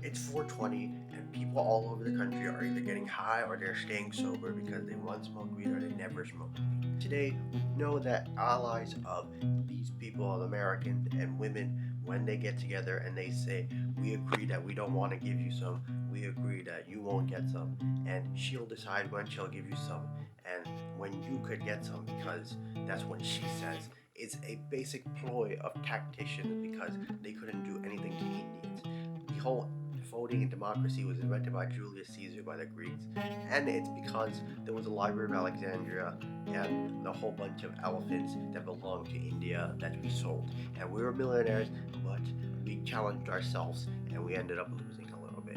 It's 420, and people all over the country are either getting high or they're staying sober because they once smoked weed or they never smoked weed. Today, we know that allies of these people, Americans and women, when they get together and they say, "We agree that we don't want to give you some, we agree that you won't get some," and she'll decide when she'll give you some and when you could get some because that's what she says. It's a basic ploy of tacticians because they couldn't do anything to Indians. The whole voting in democracy was invented by Julius Caesar by the Greeks, and it's because there was a Library of Alexandria and a whole bunch of elephants that belonged to India that we sold. And we were millionaires, but we challenged ourselves and we ended up losing a little bit.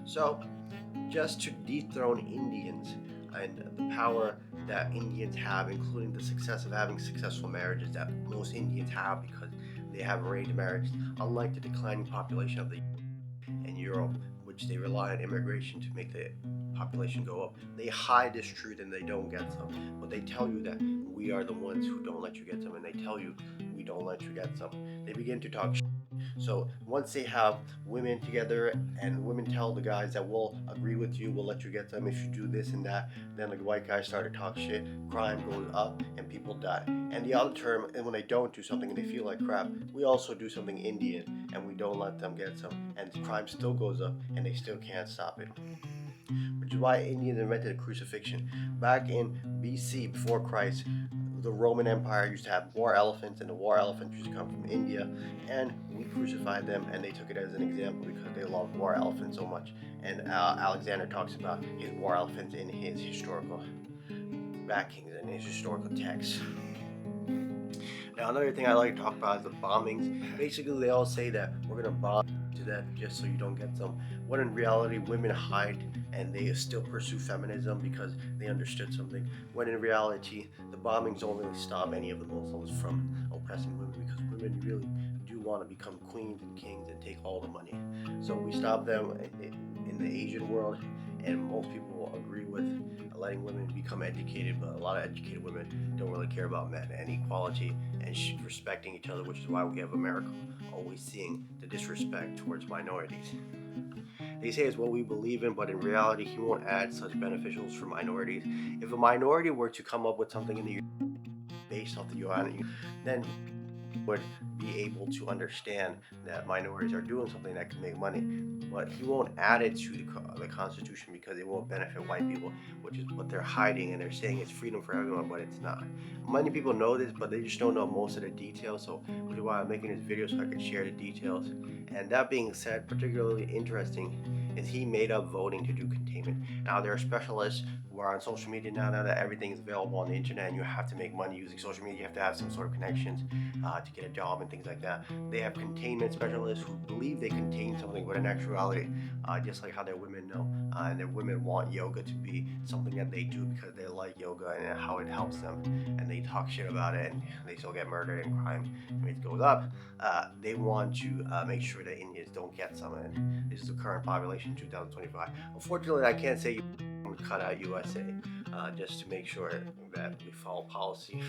So, just to dethrone Indians and the power that Indians have, including the success of having successful marriages that most Indians have because they have arranged marriages, unlike the declining population of the in Europe, which they rely on immigration to make the population go up. They hide this truth and they don't get some. But they tell you that we are the ones who don't let you get some, and they tell you we don't let you get some. They begin to talk. So once they have women together and women tell the guys that we'll agree with you, we'll let you get some if you do this and that, then the white guys start to talk shit, crime goes up, and people die. And the other term, and when they don't do something and they feel like crap, we also do something Indian and we don't let them get some, and crime still goes up and they still can't stop it. Which is why Indians invented crucifixion. Back in BC, before Christ, the Roman Empire used to have war elephants, and the war elephants used to come from India, and we crucified them, and they took it as an example because they loved war elephants so much. And Alexander talks about his war elephants in his historical backings and his historical texts. Now, another thing I like to talk about is the bombings. Basically, they all say that we're gonna bomb to death just so you don't get some. When in reality, women hide and they still pursue feminism because they understood something. When in reality, the bombings don't really stop any of the Muslims from oppressing women because women really do want to become queens and kings and take all the money. So we stop them in the Asian world, and most people will agree with letting women become educated, but a lot of educated women don't really care about men and equality and respecting each other, which is why we have America always seeing the disrespect towards minorities. They say it's what we believe in, but in reality, he won't add such beneficials for minorities. If a minority were to come up with something in the based off the UN, then would be able to understand that minorities are doing something that can make money, but he won't add it to the Constitution because it won't benefit white people, which is what they're hiding, and they're saying it's freedom for everyone, but it's not. Many people know this, but they just don't know most of the details, so which is why I'm making this video so I can share the details. And that being said, particularly interesting is he made up voting to do containment. Now there are specialists who are on social media now that everything is available on the internet and you have to make money using social media. You have to have some sort of connections to get a job and things like that. They have containment specialists who believe they contain something, but in actuality, just like how their women know, and their women want yoga to be something that they do because they like yoga and how it helps them, and they talk shit about it and they still get murdered and crime rate goes up. They want to make sure that Indians don't get some, and this is the current population in 2025. Unfortunately, I can't say you cut out USA just to make sure that we follow policy.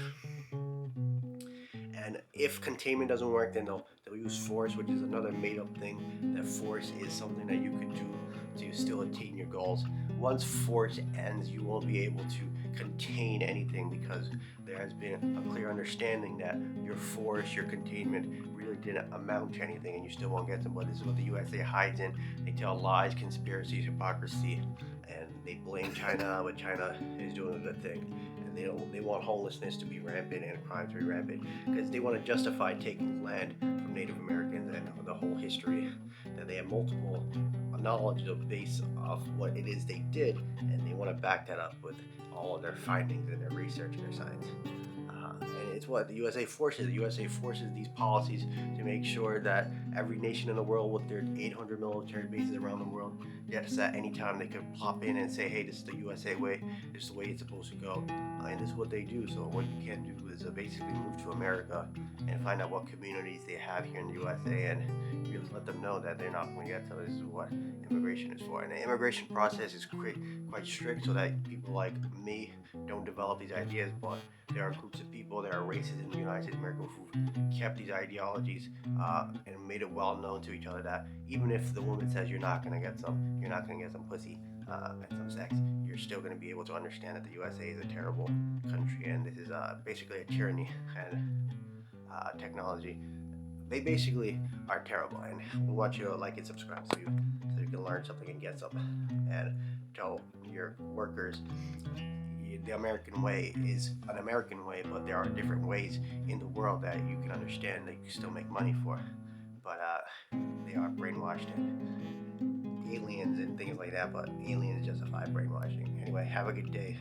And if containment doesn't work, then they'll use force, which is another made-up thing. That force is something that you could do to still attain your goals. Once force ends, you won't be able to contain anything because there has been a clear understanding that your force, your containment, really didn't amount to anything, and you still won't get them. But this is what the USA hides in. They tell lies, conspiracies, hypocrisy, and they blame China, but China is doing a good thing. They want homelessness to be rampant and crime to be rampant because they want to justify taking land from Native Americans and the whole history that they have multiple knowledge of base of what it is they did, and they want to back that up with all of their findings and their research and their science. And it's what the USA forces. The USA forces these policies to make sure that every nation in the world with their 800 military bases around the world, yes, at any time they could plop in and say, hey, this is the USA way, this is the way it's supposed to go. And this is what they do. So what you can do is basically move to America and find out what communities they have here in the USA and really let them know that they're not going to get to this is what immigration is for. And the immigration process is quite strict so that people like me don't develop these ideas, but there are groups of people that are races in the United States of America who've kept these ideologies and made it well known to each other that even if the woman says you're not gonna get some pussy and some sex, you're still gonna be able to understand that the USA is a terrible country and this is basically a tyranny and technology. They basically are terrible, and we want you to like and subscribe so you can learn something and get something, and tell your workers the American way is an American way, but there are different ways in the world that you can understand that you can still make money for. But they are brainwashed and aliens and things like that. But aliens justify brainwashing. Anyway, have a good day.